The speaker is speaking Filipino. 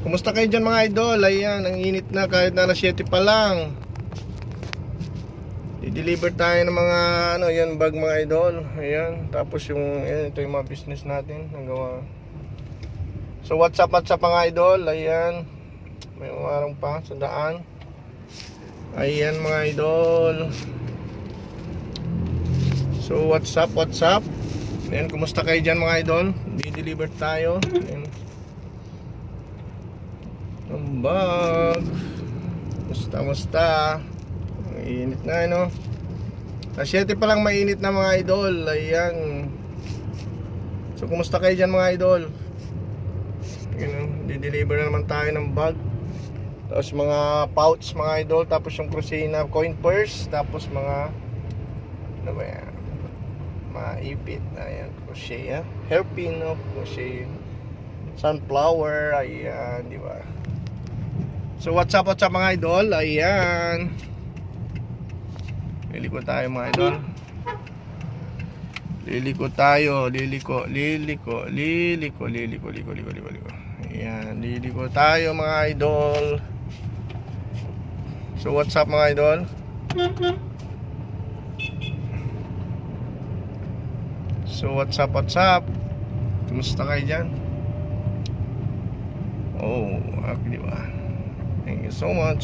Kumusta kayo dyan mga idol? Ayan, ang init na kahit na alas 7 pa lang. I-deliver tayo ng mga yan bag mga idol. Ayan, tapos ito yung mga business natin nagawa. So what's up mga idol? Ayan, may umarang pa sa daan. Ayan mga idol. So what's up? Ayan, kumusta kayo dyan mga idol? I-deliver tayo. Ayan, ang bag. Musta? Mainit na Alas 7 pa lang mainit na mga idol. Ayan. So kumusta kayo dyan mga idol? Di-deliver na naman tayo ng bag. Tapos mga pouch mga idol. Tapos yung Crucina coin purse. Tapos mga mga ipit. Ayan, crochet hairpin, crochet sunflower. Ayan, di ba? So what's up mga idol? Ayan, liliko tayo mga idol. Liliko. Ayan, liliko tayo mga idol. So what's up mga idol? So what's up? Kumusta kayo dyan? Oh, di ba? Thank you so much.